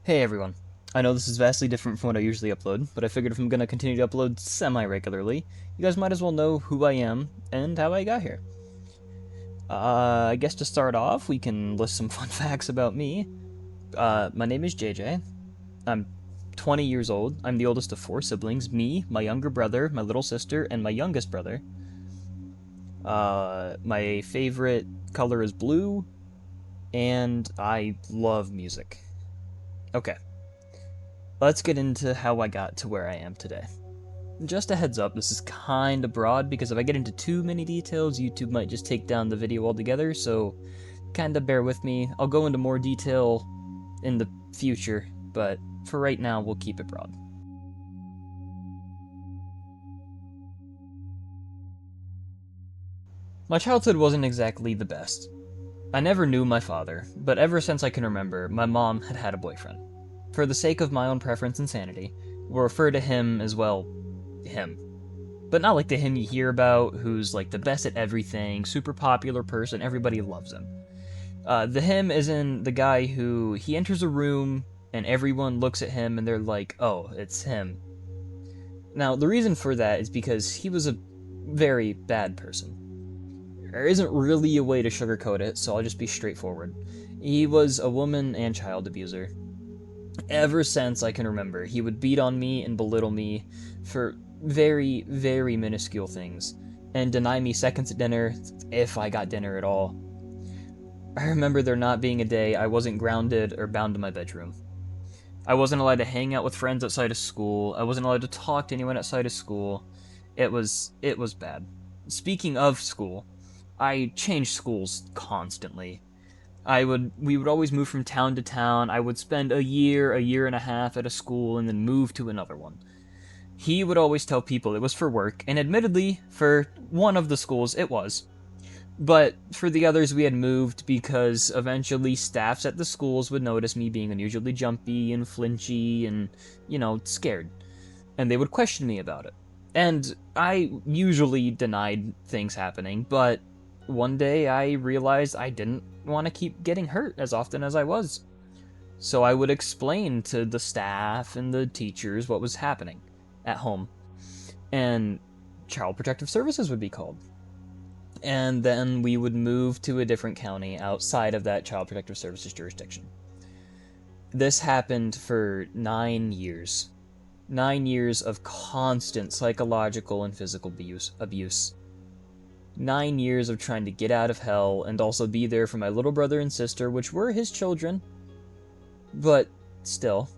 Hey everyone. I know this is vastly different from what I usually upload, but I figured if I'm going to continue to upload semi-regularly, you guys might as well know who I am and how I got here. I guess to start off, we can list some fun facts about me. My name is JJ. I'm 20 years old. I'm the oldest of 4 siblings. Me, my younger brother, my little sister, and my youngest brother. My favorite color is blue, and I love music. Okay, let's get into how I got to where I am today. Just a heads up, this is kinda broad because if I get into too many details, YouTube might just take down the video altogether, so kinda bear with me. I'll go into more detail in the future, but for right now, we'll keep it broad. My childhood wasn't exactly the best. I never knew my father, but ever since I can remember, my mom had had a boyfriend. For the sake of my own preference and sanity, we'll refer to him as, well, him. But not like the him you hear about, who's like the best at everything, super popular person, everybody loves him. The him is in the guy who he enters a room and everyone looks at him and they're like, oh, it's him. Now, the reason for that is because he was a very bad person. There isn't really a way to sugarcoat it, so I'll just be straightforward. He was a woman and child abuser. Ever since I can remember, he would beat on me and belittle me for very, very minuscule things, and deny me seconds at dinner if I got dinner at all. I remember there not being a day I wasn't grounded or bound to my bedroom. I wasn't allowed to hang out with friends outside of school. I wasn't allowed to talk to anyone outside of school. It was bad. Speaking of school, I changed schools constantly. We would always move from town to town. I would spend a year and a half at a school and then move to another one. He would always tell people it was for work, and admittedly, for one of the schools, it was. But for the others, we had moved because eventually staffs at the schools would notice me being unusually jumpy and flinchy and, scared. And they would question me about it. And I usually denied things happening, but one day I realized I didn't want to keep getting hurt as often as I was. So I would explain to the staff and the teachers what was happening at home. And Child Protective Services would be called. And then we would move to a different county outside of that Child Protective Services jurisdiction. This happened for 9 years. 9 years of constant psychological and physical abuse. 9 years of trying to get out of hell and also be there for my little brother and sister, which were his children. But still,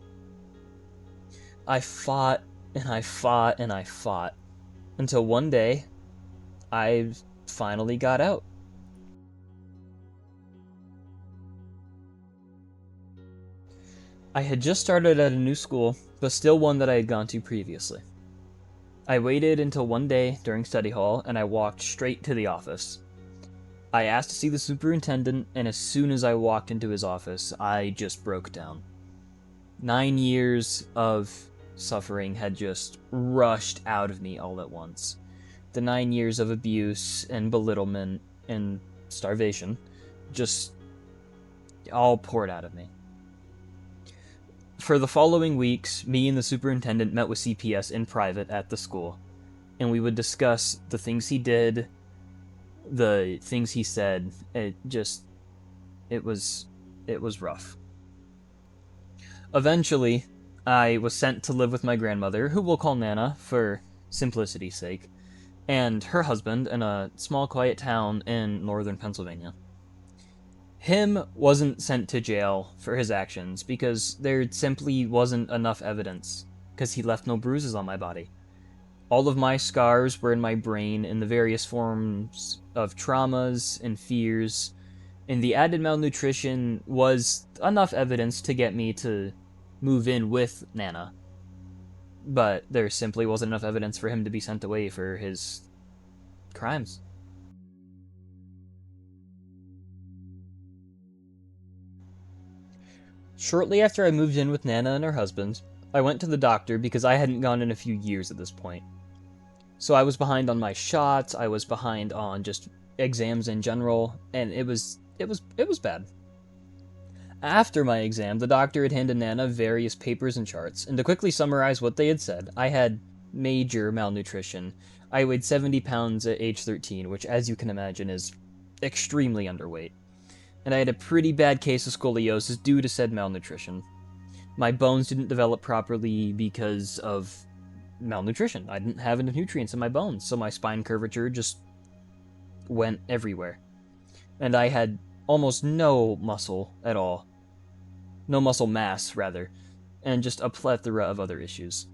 I fought and I fought and I fought until one day I finally got out. I had just started at a new school, but still one that I had gone to previously. I waited until one day during study hall and I walked straight to the office. I asked to see the superintendent, and as soon as I walked into his office, I just broke down. 9 years of suffering had just rushed out of me all at once. The 9 years of abuse and belittlement and starvation just all poured out of me. For the following weeks, me and the superintendent met with CPS in private at the school, and we would discuss the things he did, the things he said. It was rough. Eventually, I was sent to live with my grandmother, who we'll call Nana for simplicity's sake, and her husband in a small quiet town in northern Pennsylvania. Him wasn't sent to jail for his actions because there simply wasn't enough evidence, because he left no bruises on my body. All of my scars were in my brain in the various forms of traumas and fears, and the added malnutrition was enough evidence to get me to move in with Nana. But there simply wasn't enough evidence for him to be sent away for his crimes. Shortly after I moved in with Nana and her husband, I went to the doctor because I hadn't gone in a few years at this point. So I was behind on my shots, I was behind on just exams in general, and it was bad. After my exam, the doctor had handed Nana various papers and charts, and to quickly summarize what they had said, I had major malnutrition. I weighed 70 pounds at age 13, which, as you can imagine, is extremely underweight. And I had a pretty bad case of scoliosis due to said malnutrition. My bones didn't develop properly because of malnutrition. I didn't have enough nutrients in my bones, so my spine curvature just went everywhere. And I had almost no muscle at all. No muscle mass, rather, and just a plethora of other issues.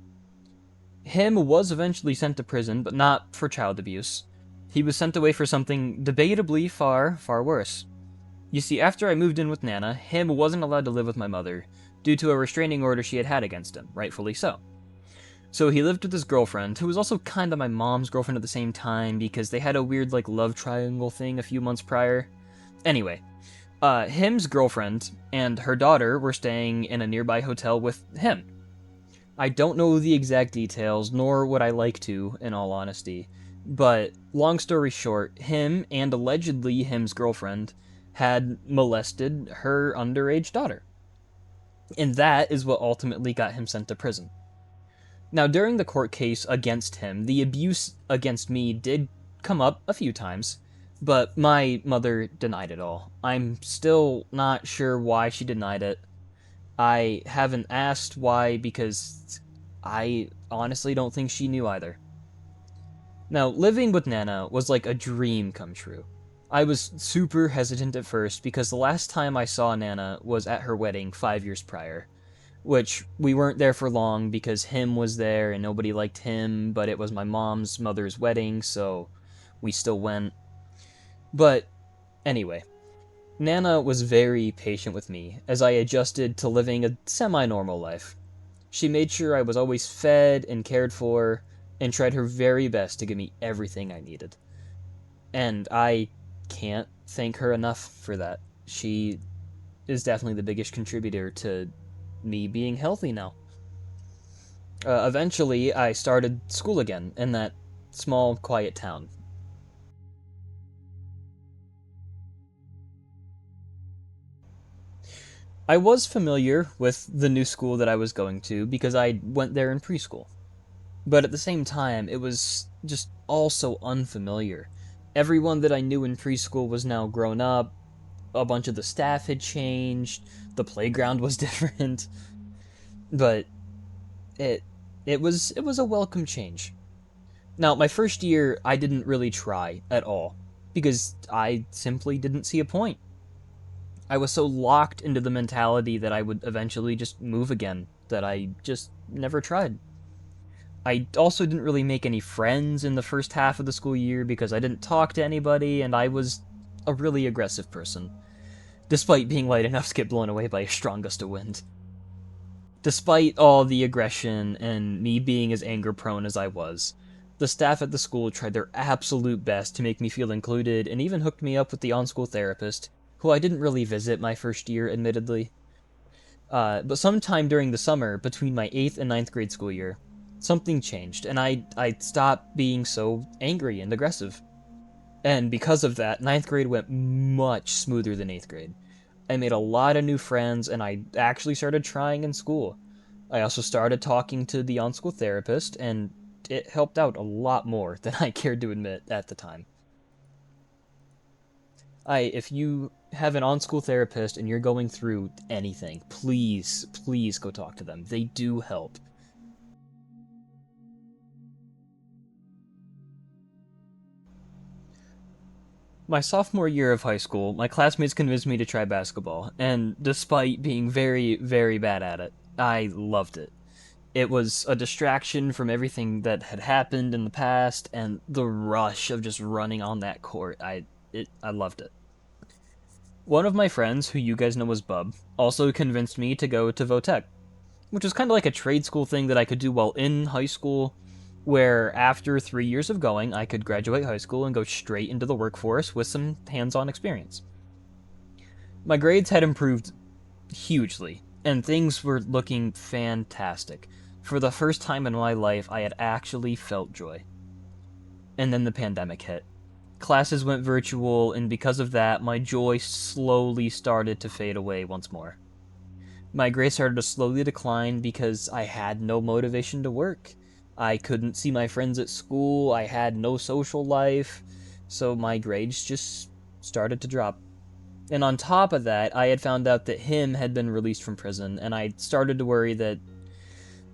Him was eventually sent to prison, but not for child abuse. He was sent away for something debatably far, far worse. You see, after I moved in with Nana, Him wasn't allowed to live with my mother, due to a restraining order she had against him, rightfully so. So he lived with his girlfriend, who was also kinda my mom's girlfriend at the same time, because they had a weird, love triangle thing a few months prior. Anyway, Him's girlfriend and her daughter were staying in a nearby hotel with him. I don't know the exact details, nor would I like to, in all honesty, but long story short, Him and allegedly Him's girlfriend had molested her underage daughter. And that is what ultimately got him sent to prison. Now, during the court case against him, the abuse against me did come up a few times, but my mother denied it all. I'm still not sure why she denied it. I haven't asked why because I honestly don't think she knew either. Now, living with Nana was like a dream come true. I was super hesitant at first because the last time I saw Nana was at her wedding 5 years prior, which we weren't there for long because Him was there and nobody liked him, but it was my mom's mother's wedding, so we still went. But anyway, Nana was very patient with me as I adjusted to living a semi-normal life. She made sure I was always fed and cared for, and tried her very best to give me everything I needed. And I can't thank her enough for that. She is definitely the biggest contributor to me being healthy now. Eventually, I started school again in that small, quiet town. I was familiar with the new school that I was going to because I went there in preschool. But at the same time, it was just all so unfamiliar. Everyone that I knew in preschool was now grown up, a bunch of the staff had changed, the playground was different, but it was a welcome change. Now, my first year, I didn't really try at all, because I simply didn't see a point. I was so locked into the mentality that I would eventually just move again, that I just never tried. I also didn't really make any friends in the first half of the school year because I didn't talk to anybody, and I was a really aggressive person, despite being light enough to get blown away by a strong gust of wind. Despite all the aggression and me being as anger-prone as I was, the staff at the school tried their absolute best to make me feel included and even hooked me up with the on-school therapist, who I didn't really visit my first year, admittedly. But sometime during the summer, between my 8th and 9th grade school year, something changed, and I stopped being so angry and aggressive. And because of that, 9th grade went much smoother than 8th grade. I made a lot of new friends, and I actually started trying in school. I also started talking to the on-school therapist, and it helped out a lot more than I cared to admit at the time. If you have an on-school therapist and you're going through anything, please, please go talk to them. They do help. My sophomore year of high school, my classmates convinced me to try basketball, and despite being very, very bad at it, I loved it. It was a distraction from everything that had happened in the past, and the rush of just running on that court, I loved it. One of my friends, who you guys know as Bub, also convinced me to go to Votech, which was kind of like a trade school thing that I could do while in high school, where after 3 years of going, I could graduate high school and go straight into the workforce with some hands-on experience. My grades had improved hugely, and things were looking fantastic. For the first time in my life, I had actually felt joy. And then the pandemic hit. Classes went virtual, and because of that, my joy slowly started to fade away once more. My grades started to slowly decline because I had no motivation to work. I couldn't see my friends at school, I had no social life, so my grades just started to drop. And on top of that, I had found out that him had been released from prison, and I started to worry that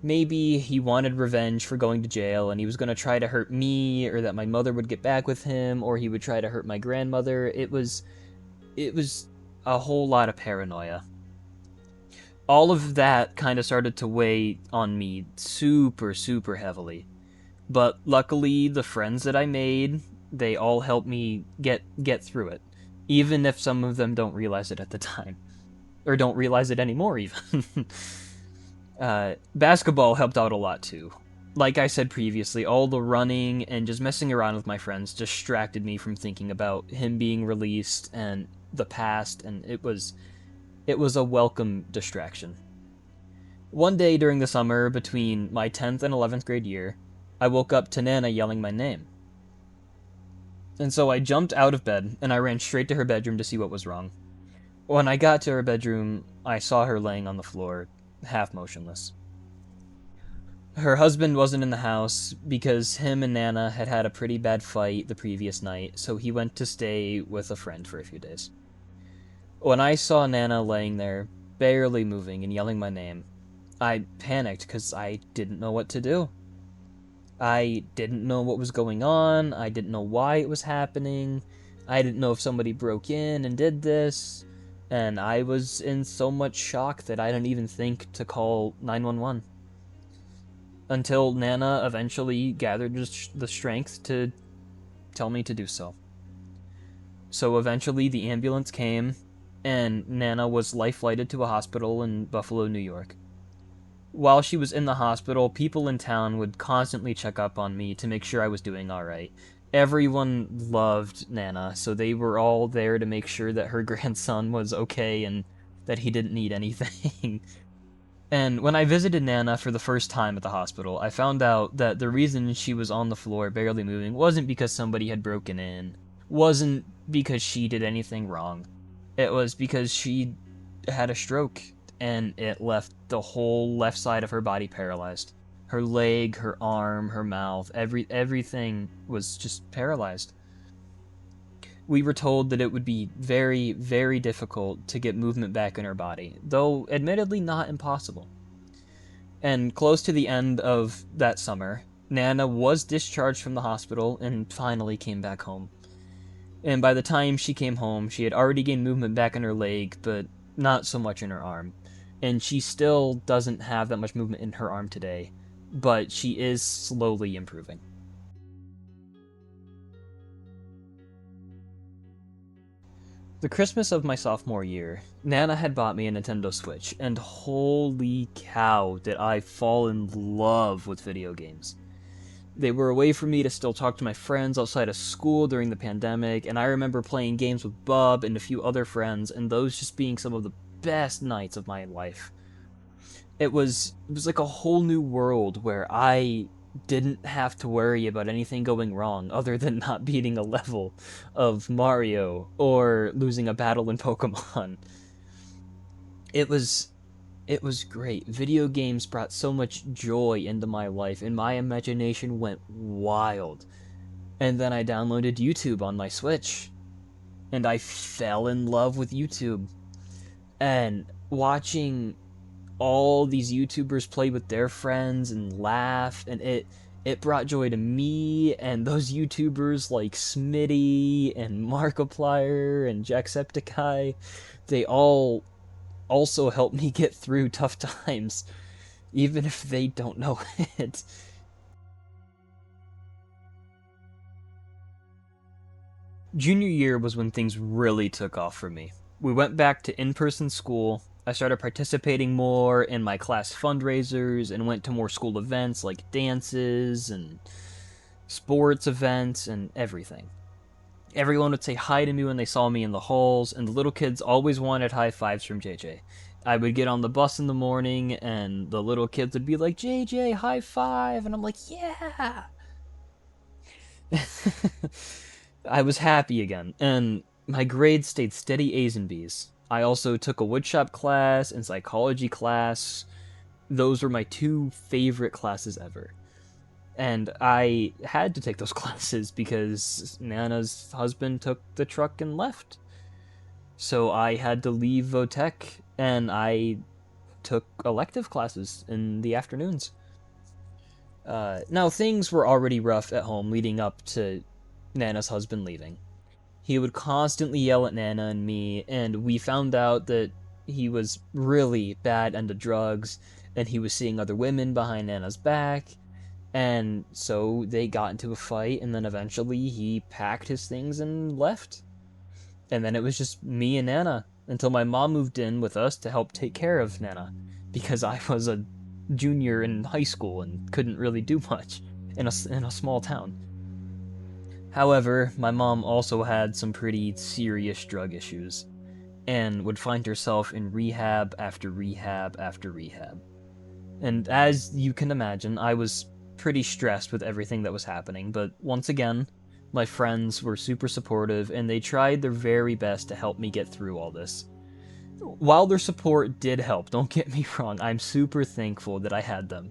maybe he wanted revenge for going to jail and he was going to try to hurt me, or that my mother would get back with him, or he would try to hurt my grandmother. It was a whole lot of paranoia. All of that kind of started to weigh on me super, super heavily. But luckily, the friends that I made, they all helped me get through it, even if some of them don't realize it at the time, or don't realize it anymore even. Basketball helped out a lot too. Like I said previously, all the running and just messing around with my friends distracted me from thinking about him being released and the past, and it was a welcome distraction. One day during the summer between my 10th and 11th grade year, I woke up to Nana yelling my name. And so I jumped out of bed and I ran straight to her bedroom to see what was wrong. When I got to her bedroom, I saw her laying on the floor, half motionless. Her husband wasn't in the house because him and Nana had had a pretty bad fight the previous night, so he went to stay with a friend for a few days. When I saw Nana laying there, barely moving and yelling my name, I panicked because I didn't know what to do. I didn't know what was going on, I didn't know why it was happening, I didn't know if somebody broke in and did this, and I was in so much shock that I didn't even think to call 911. Until Nana eventually gathered the strength to tell me to do so. So eventually the ambulance came, and Nana was life-flighted to a hospital in Buffalo, New York. While she was in the hospital, people in town would constantly check up on me to make sure I was doing alright. Everyone loved Nana, so they were all there to make sure that her grandson was okay and that he didn't need anything. And when I visited Nana for the first time at the hospital, I found out that the reason she was on the floor barely moving wasn't because somebody had broken in, wasn't because she did anything wrong. It was because she had a stroke, and it left the whole left side of her body paralyzed. Her leg, her arm, her mouth, everything was just paralyzed. We were told that it would be very, very difficult to get movement back in her body, though admittedly not impossible. And close to the end of that summer, Nana was discharged from the hospital and finally came back home. And by the time she came home, she had already gained movement back in her leg, but not so much in her arm. And she still doesn't have that much movement in her arm today, but she is slowly improving. The Christmas of my sophomore year, Nana had bought me a Nintendo Switch, and holy cow, did I fall in love with video games. They were a way for me to still talk to my friends outside of school during the pandemic, and I remember playing games with Bub and a few other friends, and those just being some of the best nights of my life. It was like a whole new world where I didn't have to worry about anything going wrong other than not beating a level of Mario or losing a battle in Pokemon. It was it was great. Video games brought so much joy into my life, and my imagination went wild. And then I downloaded YouTube on my Switch, and I fell in love with YouTube. And watching all these YouTubers play with their friends and laugh, and it brought joy to me, and those YouTubers like Smitty and Markiplier and Jacksepticeye, they all also helped me get through tough times, even if they don't know it. Junior year was when things really took off for me. We went back to in-person school. I started participating more in my class fundraisers and went to more school events like dances and sports events and everything. Everyone would say hi to me when they saw me in the halls, and the little kids always wanted high fives from JJ. I would get on the bus in the morning, and the little kids would be like, JJ, high five! And I'm like, yeah! I was happy again, and my grades stayed steady A's and B's. I also took a woodshop class and psychology class. Those were my two favorite classes ever. And I had to take those classes because Nana's husband took the truck and left. So I had to leave Votech, and I took elective classes in the afternoons. Now, things were already rough at home leading up to Nana's husband leaving. He would constantly yell at Nana and me, and we found out that he was really bad into drugs, and he was seeing other women behind Nana's back, and so they got into a fight, and then eventually he packed his things and left. And then it was just me and Nana until my mom moved in with us to help take care of Nana, because I was a junior in high school and couldn't really do much in a small town. However, my mom also had some pretty serious drug issues, and would find herself in rehab after rehab after rehab. And as you can imagine, I was pretty stressed with everything that was happening, but once again, my friends were super supportive, and they tried their very best to help me get through all this. While their support did help, don't get me wrong, I'm super thankful that I had them.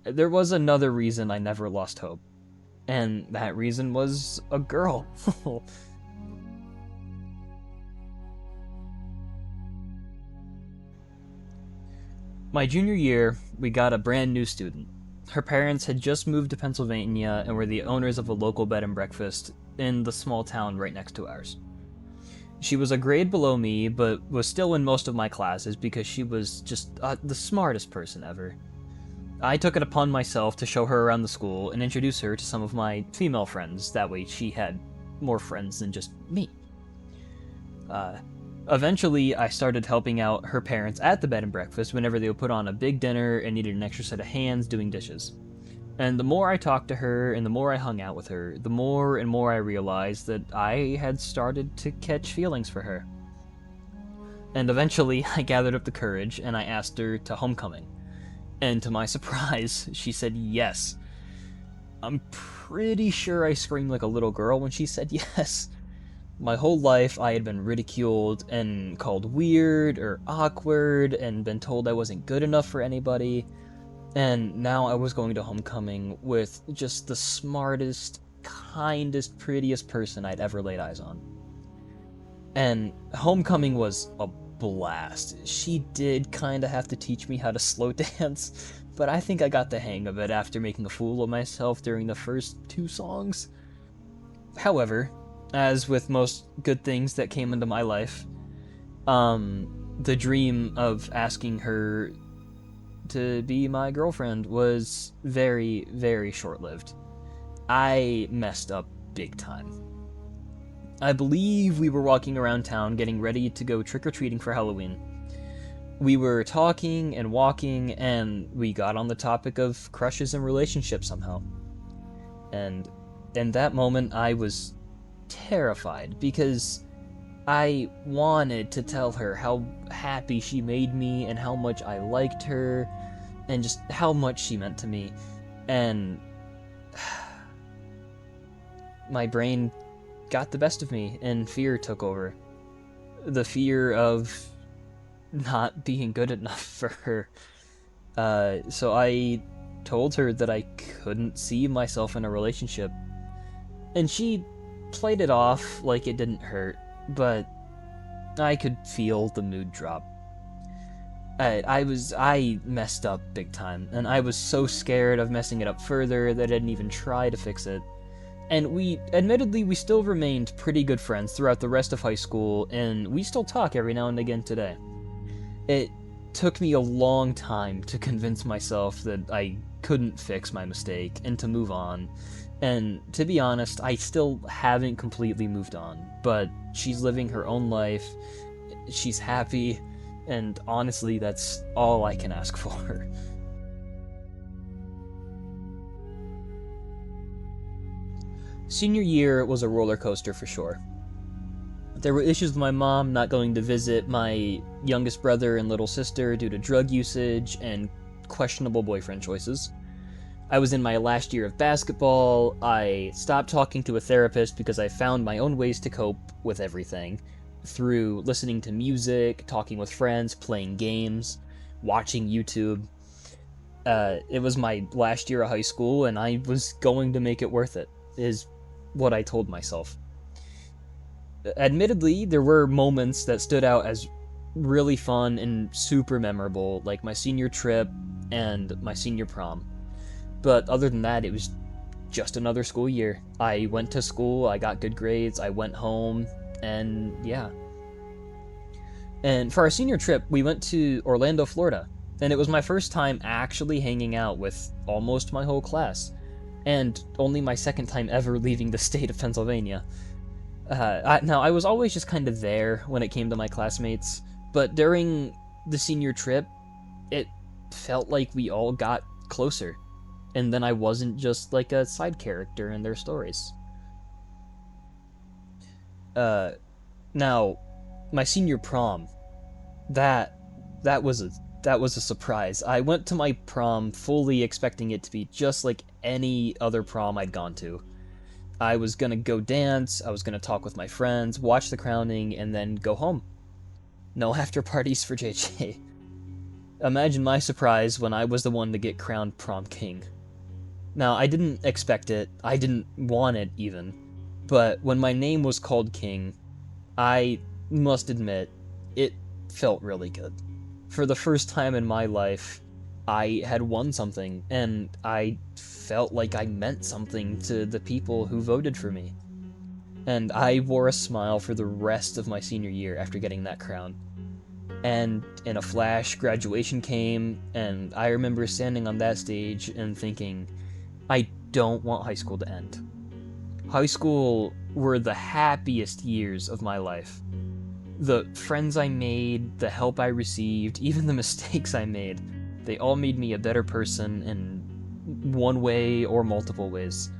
There was another reason I never lost hope, and that reason was a girl. My junior year, we got a brand new student. Her parents had just moved to Pennsylvania and were the owners of a local bed and breakfast in the small town right next to ours. She was a grade below me, but was still in most of my classes because she was just the smartest person ever. I took it upon myself to show her around the school and introduce her to some of my female friends, that way she had more friends than just me. Eventually, I started helping out her parents at the bed and breakfast whenever they would put on a big dinner and needed an extra set of hands doing dishes. And the more I talked to her and the more I hung out with her, the more and more I realized that I had started to catch feelings for her. And eventually, I gathered up the courage and I asked her to homecoming. And to my surprise, she said yes. I'm pretty sure I screamed like a little girl when she said yes. My whole life, I had been ridiculed and called weird or awkward and been told I wasn't good enough for anybody. And now I was going to homecoming with just the smartest, kindest, prettiest person I'd ever laid eyes on. And homecoming was a blast. She did kinda have to teach me how to slow dance, but I think I got the hang of it after making a fool of myself during the first two songs. However, as with most good things that came into my life, the dream of asking her to be my girlfriend was very, very short-lived. I messed up big time. I believe we were walking around town getting ready to go trick-or-treating for Halloween. We were talking and walking, and we got on the topic of crushes and relationships somehow. And in that moment, I was terrified because I wanted to tell her how happy she made me and how much I liked her and just how much she meant to me. And my brain got the best of me and fear took over. The fear of not being good enough for her. So I told her that I couldn't see myself in a relationship. And she played it off like it didn't hurt, but I could feel the mood drop. I messed up big time, and I was so scared of messing it up further that I didn't even try to fix it. And we still remained pretty good friends throughout the rest of high school, and we still talk every now and again today. It took me a long time to convince myself that I couldn't fix my mistake and to move on. And to be honest, I still haven't completely moved on, but she's living her own life, she's happy, and honestly, that's all I can ask for. Senior year was a roller coaster for sure. There were issues with my mom not going to visit my youngest brother and little sister due to drug usage and questionable boyfriend choices. I was in my last year of basketball. I stopped talking to a therapist because I found my own ways to cope with everything through listening to music, talking with friends, playing games, watching YouTube. It was my last year of high school, and I was going to make it worth it, is what I told myself. Admittedly, there were moments that stood out as really fun and super memorable, like my senior trip and my senior prom. But other than that, it was just another school year. I went to school, I got good grades, I went home, and yeah. And for our senior trip, we went to Orlando, Florida, and it was my first time actually hanging out with almost my whole class, and only my second time ever leaving the state of Pennsylvania. Now, I was always just kind of there when it came to my classmates, but during the senior trip, it felt like we all got closer, and then I wasn't just like a side character in their stories. Now, my senior prom, that was a surprise. I went to my prom fully expecting it to be just like any other prom I'd gone to. I was gonna go dance, I was gonna talk with my friends, watch the crowning, and then go home. No after parties for JJ. Imagine my surprise when I was the one to get crowned prom king. Now, I didn't expect it, I didn't want it even, but when my name was called king, I must admit, it felt really good. For the first time in my life, I had won something, and I felt like I meant something to the people who voted for me. And I wore a smile for the rest of my senior year after getting that crown. And in a flash, graduation came, and I remember standing on that stage and thinking, I don't want high school to end. High school were the happiest years of my life. The friends I made, the help I received, even the mistakes I made, they all made me a better person in one way or multiple ways.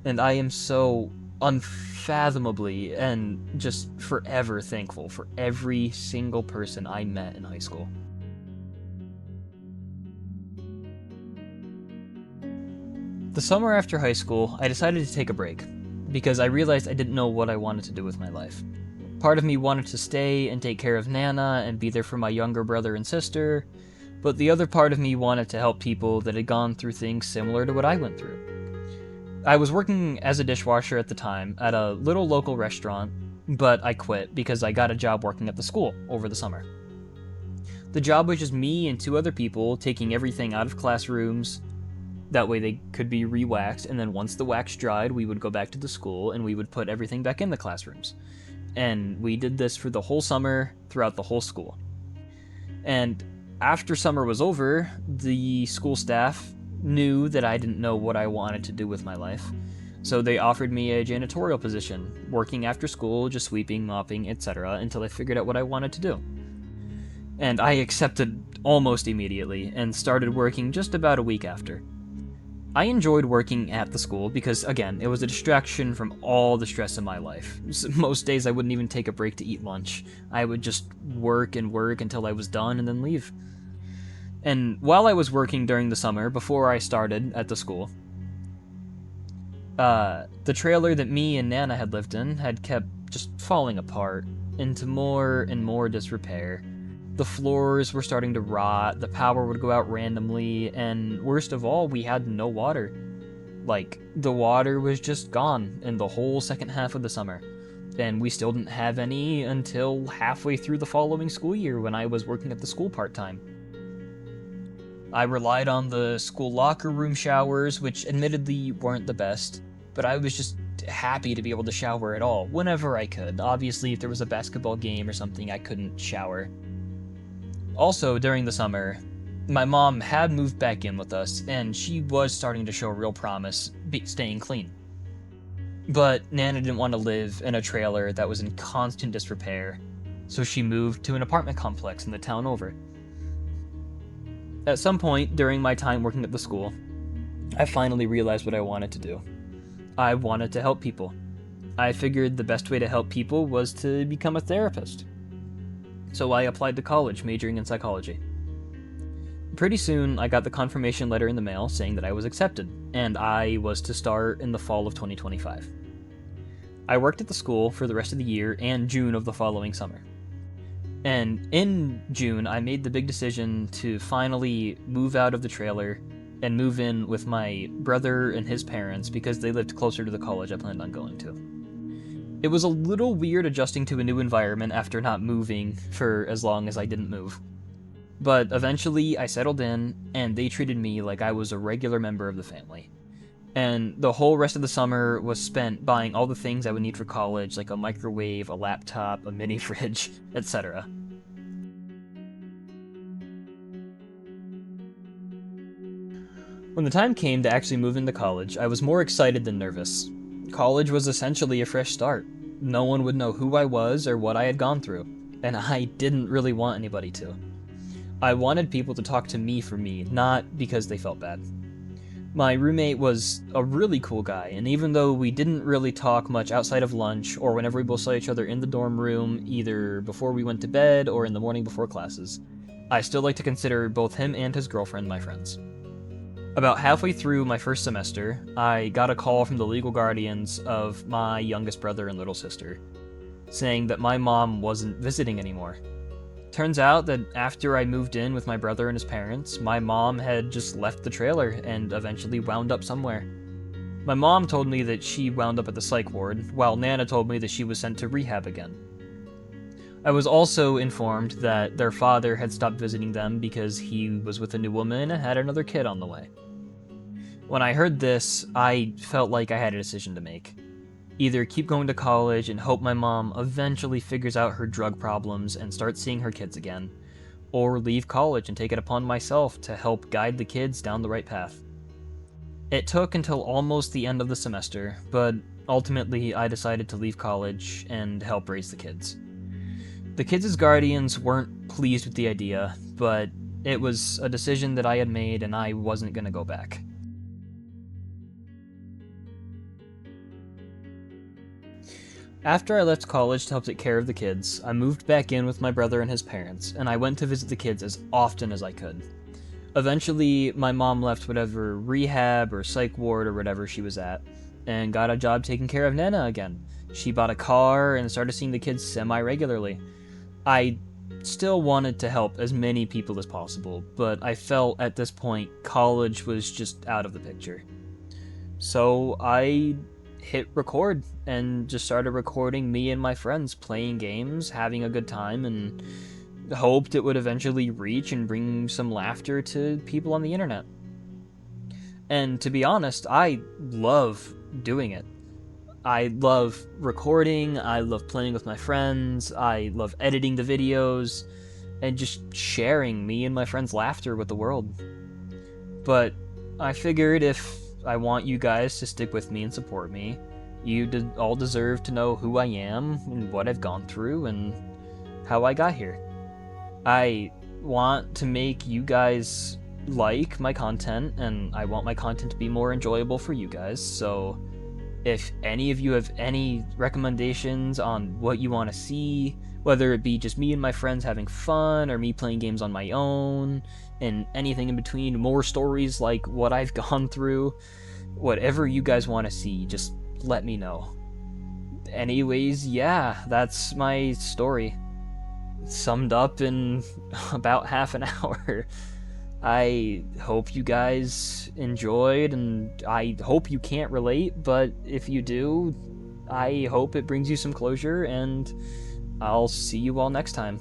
And I am so unfathomably and just forever thankful for every single person I met in high school. The summer after high school, I decided to take a break, because I realized I didn't know what I wanted to do with my life. Part of me wanted to stay and take care of Nana and be there for my younger brother and sister, but the other part of me wanted to help people that had gone through things similar to what I went through. I was working as a dishwasher at the time at a little local restaurant, but I quit because I got a job working at the school over the summer. The job was just me and two other people taking everything out of classrooms. That way they could be re-waxed, and then once the wax dried, we would go back to the school and we would put everything back in the classrooms. And we did this for the whole summer, throughout the whole school. And after summer was over, the school staff knew that I didn't know what I wanted to do with my life, so they offered me a janitorial position, working after school, just sweeping, mopping, etc., until I figured out what I wanted to do. And I accepted almost immediately, and started working just about a week after. I enjoyed working at the school because, again, it was a distraction from all the stress in my life. Most days I wouldn't even take a break to eat lunch. I would just work and work until I was done and then leave. And while I was working during the summer, before I started at the school, the trailer that me and Nana had lived in had kept just falling apart into more and more disrepair. The floors were starting to rot, the power would go out randomly, and worst of all, we had no water. Like, the water was just gone in the whole second half of the summer, and we still didn't have any until halfway through the following school year when I was working at the school part-time. I relied on the school locker room showers, which admittedly weren't the best, but I was just happy to be able to shower at all, whenever I could. Obviously, if there was a basketball game or something, I couldn't shower. Also, during the summer, my mom had moved back in with us, and she was starting to show real promise staying clean. But Nana didn't want to live in a trailer that was in constant disrepair, so she moved to an apartment complex in the town over. At some point during my time working at the school, I finally realized what I wanted to do. I wanted to help people. I figured the best way to help people was to become a therapist. So I applied to college, majoring in psychology. Pretty soon, I got the confirmation letter in the mail saying that I was accepted, and I was to start in the fall of 2025. I worked at the school for the rest of the year and June of the following summer. And in June, I made the big decision to finally move out of the trailer and move in with my brother and his parents because they lived closer to the college I planned on going to. It was a little weird adjusting to a new environment after not moving for as long as I didn't move. But eventually I settled in, and they treated me like I was a regular member of the family. And the whole rest of the summer was spent buying all the things I would need for college, like a microwave, a laptop, a mini fridge, etc. When the time came to actually move into college, I was more excited than nervous. College was essentially a fresh start. No one would know who I was or what I had gone through, and I didn't really want anybody to. I wanted people to talk to me for me, not because they felt bad. My roommate was a really cool guy, and even though we didn't really talk much outside of lunch or whenever we both saw each other in the dorm room, either before we went to bed or in the morning before classes, I still like to consider both him and his girlfriend my friends. About halfway through my first semester, I got a call from the legal guardians of my youngest brother and little sister, saying that my mom wasn't visiting anymore. Turns out that after I moved in with my brother and his parents, my mom had just left the trailer and eventually wound up somewhere. My mom told me that she wound up at the psych ward, while Nana told me that she was sent to rehab again. I was also informed that their father had stopped visiting them because he was with a new woman and had another kid on the way. When I heard this, I felt like I had a decision to make. Either keep going to college and hope my mom eventually figures out her drug problems and starts seeing her kids again, or leave college and take it upon myself to help guide the kids down the right path. It took until almost the end of the semester, but ultimately I decided to leave college and help raise the kids. The kids' guardians weren't pleased with the idea, but it was a decision that I had made and I wasn't going to go back. After I left college to help take care of the kids, I moved back in with my brother and his parents, and I went to visit the kids as often as I could. Eventually, my mom left whatever rehab or psych ward or whatever she was at, and got a job taking care of Nana again. She bought a car and started seeing the kids semi-regularly. I still wanted to help as many people as possible, but I felt at this point college was just out of the picture. So I hit record and just started recording me and my friends playing games, having a good time, and hoped it would eventually reach and bring some laughter to people on the internet. And to be honest, I love doing it. I love recording, I love playing with my friends, I love editing the videos, and just sharing me and my friends' laughter with the world. But I figured if I want you guys to stick with me and support me, you all deserve to know who I am and what I've gone through and how I got here. I want to make you guys like my content, and I want my content to be more enjoyable for you guys, so if any of you have any recommendations on what you want to see, whether it be just me and my friends having fun, or me playing games on my own, and anything in between, more stories like what I've gone through, whatever you guys want to see, just let me know. Anyways, yeah, that's my story. Summed up in about half an hour. I hope you guys enjoyed, and I hope you can't relate, but if you do, I hope it brings you some closure, and I'll see you all next time.